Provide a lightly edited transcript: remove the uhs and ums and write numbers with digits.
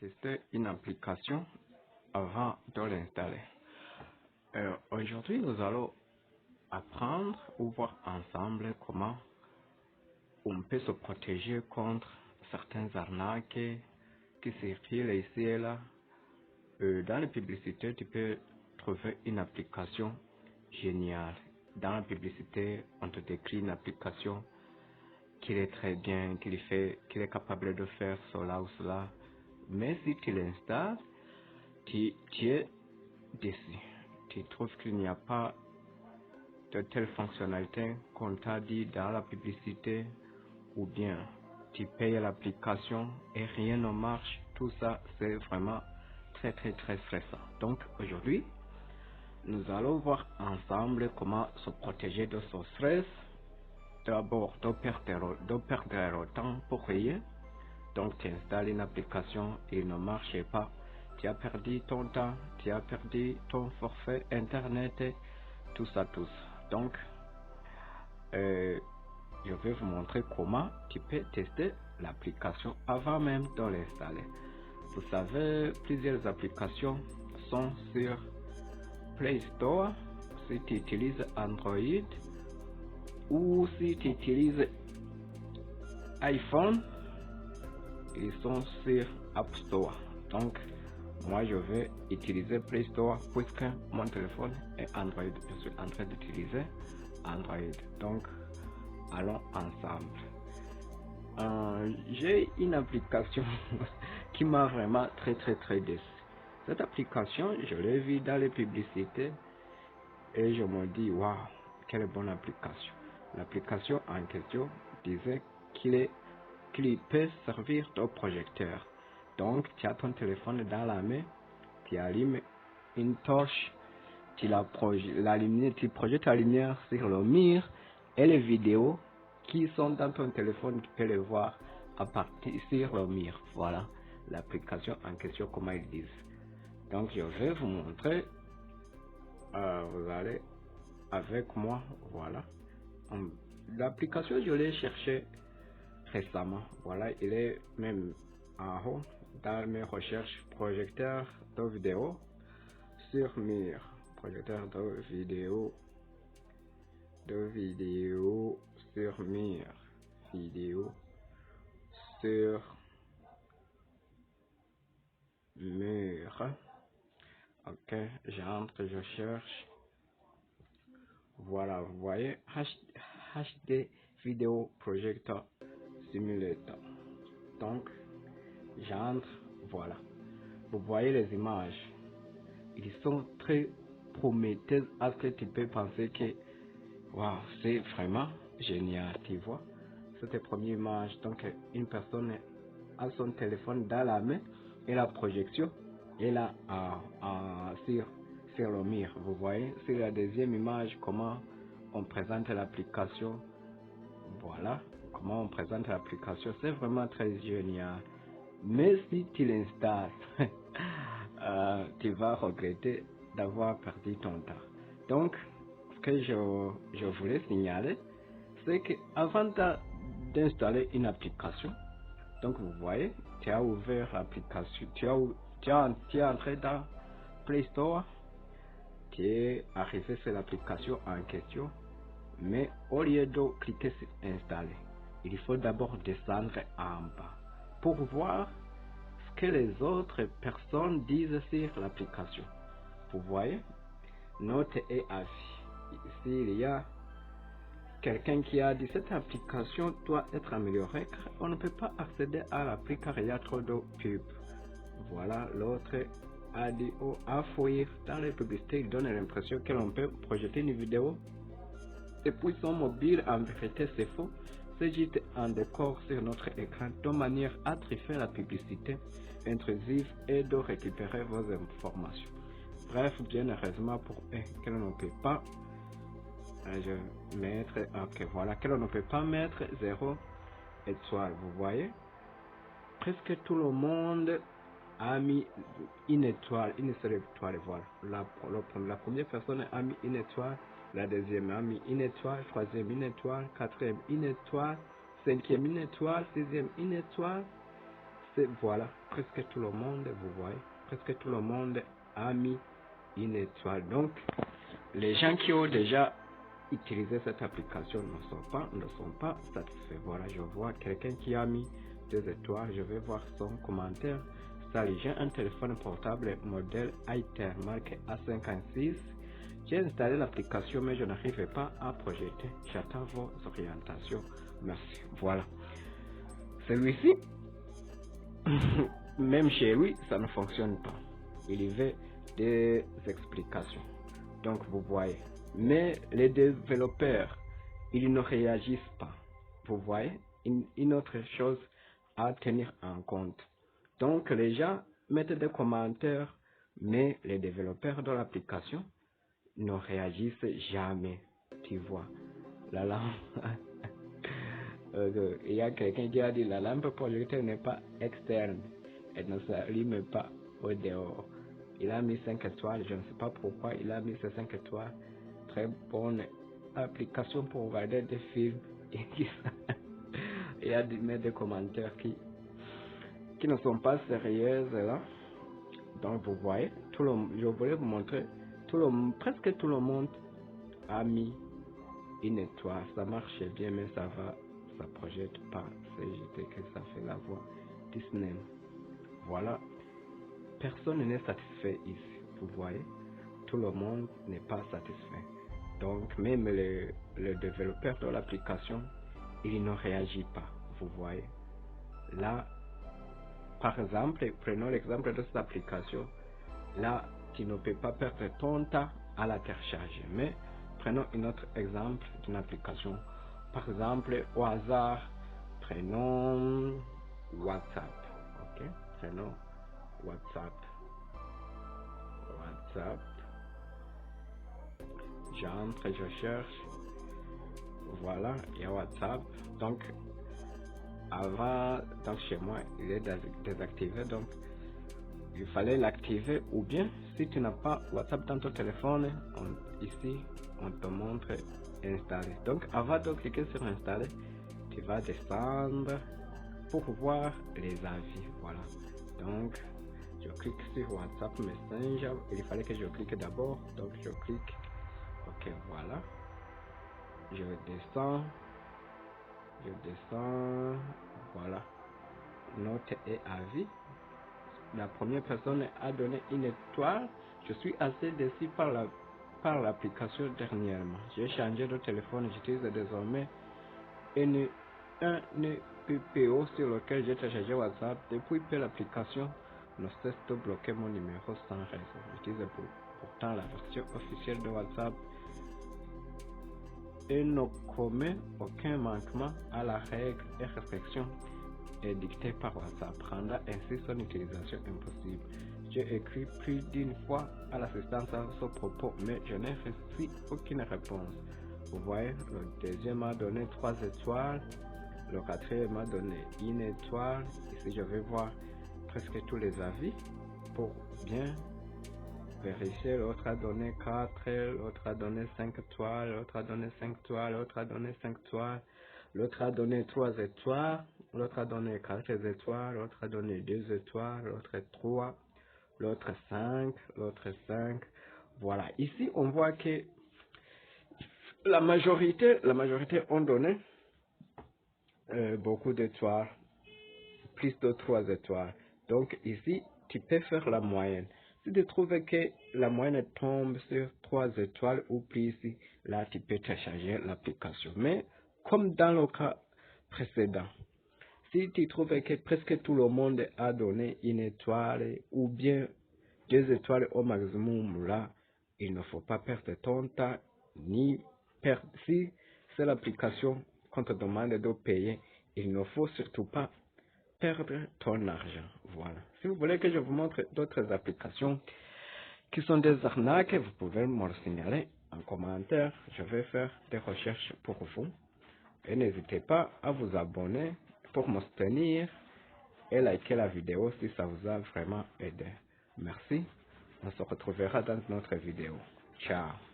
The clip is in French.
tester une application avant de l'installer. Aujourd'hui, nous allons apprendre ou voir ensemble comment on peut se protéger contre certaines arnaques qui circulent ici et là. Dans les publicités, tu peux trouver une application géniale. Dans la publicité, on te décrit une application qu'il est très bien, qu'il est capable de faire cela ou cela. Mais si tu l'installes, tu es déçu. Tu trouves qu'il n'y a pas de telle fonctionnalité qu'on t'a dit dans la publicité, ou bien tu payes l'application et rien ne marche. Tout ça, c'est vraiment très stressant. Donc aujourd'hui, nous allons voir ensemble comment se protéger de ce stress. D'abord, de perdre le temps pour rien. Donc tu installes une application et il ne marche pas. Tu as perdu ton temps, tu as perdu ton forfait internet, tout ça. Donc, je vais vous montrer comment tu peux tester l'application avant même de l'installer. Vous savez, plusieurs applications sont sur Play Store si tu utilises Android ou si tu utilises iPhone, ils sont sur App Store. Donc, moi je vais utiliser Play Store puisque mon téléphone est Android. Je suis en train d'utiliser Android. Donc, allons ensemble. J'ai une application qui m'a vraiment très déçu. Cette application, je l'ai vue dans les publicités et je me dis waouh, quelle bonne application. L'application en question disait qu'il peut servir de projecteur. Donc, tu as ton téléphone dans la main, tu allumes une torche, tu projettes la lumière sur le mur et les vidéos qui sont dans ton téléphone, tu peux les voir à partir sur le mur. Voilà l'application en question, comment ils disent. Donc, je vais vous montrer. Vous allez avec moi. Voilà. L'application, je l'ai cherché récemment. Voilà, il est même en haut dans mes recherches. Projecteur de vidéo sur mur. Projecteur de vidéo sur mur. Vidéo sur mur. Ok, j'entre, je cherche. Voilà, vous voyez, HD Video Projector Simulator. Donc, j'entre, voilà. Vous voyez les images. Ils sont très prometteuses à ce que tu peux penser que, waouh, c'est vraiment génial, tu vois. Cette première image, donc une personne a son téléphone dans la main et la projection est là sur le mur. Vous voyez, sur la deuxième image, comment on présente l'application. Voilà, comment on présente l'application. C'est vraiment très génial. Mais si tu l'installes, tu vas regretter d'avoir perdu ton temps. Donc, ce que je voulais signaler, c'est qu'avant d'installer une application, donc vous voyez, tu as ouvert l'application, tu es entré dans Play Store, tu es arrivé sur l'application en question, mais au lieu de cliquer sur installer, il faut d'abord descendre en bas pour voir ce que les autres personnes disent sur l'application. Vous voyez, note et avis. Ici, il y a quelqu'un qui a dit cette application doit être améliorée car on ne peut pas accéder à l'appli car il y a trop de pubs. Voilà, l'autre a dit à fouiller dans les publicités, il donne l'impression que l'on peut projeter une vidéo depuis son mobile. En vérité, c'est faux. C'est juste un décor sur notre écran de manière à triffer la publicité intrusive et de récupérer vos informations. Bref, bien heureusement pour eux, qu'elle ne peut pas qu'elle ne peut pas mettre 0 étoile. Vous voyez, presque tout le monde a mis une étoile, une seule étoile. Voilà, la première personne a mis une étoile, la deuxième a mis une étoile, troisième une étoile, quatrième une étoile, cinquième une étoile, sixième une étoile, Voilà, presque tout le monde, vous voyez, presque tout le monde a mis une étoile. Donc, les gens qui ont déjà utilisé cette application ne sont pas satisfaits. Voilà, je vois quelqu'un qui a mis 2 étoiles. Je vais voir son commentaire. Salut, j'ai un téléphone portable modèle iTer marque A56. J'ai installé l'application mais je n'arrive pas à projeter. J'attends vos orientations. Merci. Voilà. Celui-ci, même chez lui, ça ne fonctionne pas. Il y avait des explications. Donc vous voyez. Mais les développeurs, ils ne réagissent pas. Vous voyez, une autre chose à tenir en compte. Donc les gens mettent des commentaires, mais les développeurs de l'application ne réagissent jamais. Tu vois, la lampe. Il y a quelqu'un qui a dit la lampe projecteur n'est pas externe. Elle ne s'allume pas au dehors. Il a mis 5 étoiles. Je ne sais pas pourquoi il a mis ces 5 étoiles. Très bonne application pour regarder des films. Il y a des commentaires qui ne sont pas sérieux là. Donc vous voyez, je voulais vous montrer, presque tout le monde a mis une étoile. Ça marche bien, mais ça projette pas. C'est juste que ça fait la voix Disney. Voilà, personne n'est satisfait ici. Vous voyez, tout le monde n'est pas satisfait. Donc même le développeur de l'application, il ne réagit pas. Vous voyez, là, par exemple, prenons l'exemple de cette application. Là, tu ne peux pas perdre ton temps à la télécharger. Mais prenons un autre exemple d'une application. Par exemple, au hasard, prenons WhatsApp. Ok, prenons WhatsApp. J'entre, je cherche. Voilà, il y a WhatsApp. Donc, avant, donc chez moi, il est désactivé. Donc, il fallait l'activer, ou bien si tu n'as pas WhatsApp dans ton téléphone, ici on te montre installer. Donc avant de cliquer sur installer, tu vas descendre pour voir les avis. Voilà, donc je clique sur WhatsApp Messenger. Il fallait que je clique d'abord, donc je clique. Ok, voilà, je descends, voilà, note et avis. La première personne a donné une étoile. Je suis assez déçu par l'application dernièrement. J'ai changé de téléphone. J'utilise désormais un PPO sur lequel j'ai téléchargé WhatsApp. Depuis que l'application ne cesse de bloquer mon numéro sans raison. J'utilise pourtant la version officielle de WhatsApp et ne commet aucun manquement à la règle et restriction dictée par WhatsApp, rendant ainsi son utilisation impossible. J'ai écrit plus d'une fois à l'assistance à ce propos, mais je n'ai reçu aucune réponse. Vous voyez, le deuxième m'a donné 3 étoiles, le quatrième m'a donné 1 étoile. Ici, je vais voir presque tous les avis pour bien vérifier. L'autre a donné 4, l'autre a donné 5 étoiles, l'autre a donné 5 étoiles, l'autre a donné 5 étoiles, l'autre a donné 3 étoiles, l'autre a donné 4 étoiles, l'autre a donné 2 étoiles, l'autre 3, l'autre 5, l'autre 5. Voilà, ici on voit que la majorité ont donné beaucoup d'étoiles, plus de 3 étoiles. Donc ici, tu peux faire la moyenne. Si tu trouves que la moyenne tombe sur 3 étoiles ou plus, là tu peux télécharger l'application. Mais comme dans le cas précédent, si tu trouves que presque tout le monde a donné 1 étoile ou bien 2 étoiles au maximum, là, il ne faut pas perdre ton temps ni perdre. Si c'est l'application qu'on te demande de payer, il ne faut surtout pas perdre ton argent. Voilà. Si vous voulez que je vous montre d'autres applications qui sont des arnaques, vous pouvez me le signaler en commentaire. Je vais faire des recherches pour vous. Et n'hésitez pas à vous abonner pour me soutenir et liker la vidéo si ça vous a vraiment aidé. Merci. On se retrouvera dans notre vidéo. Ciao.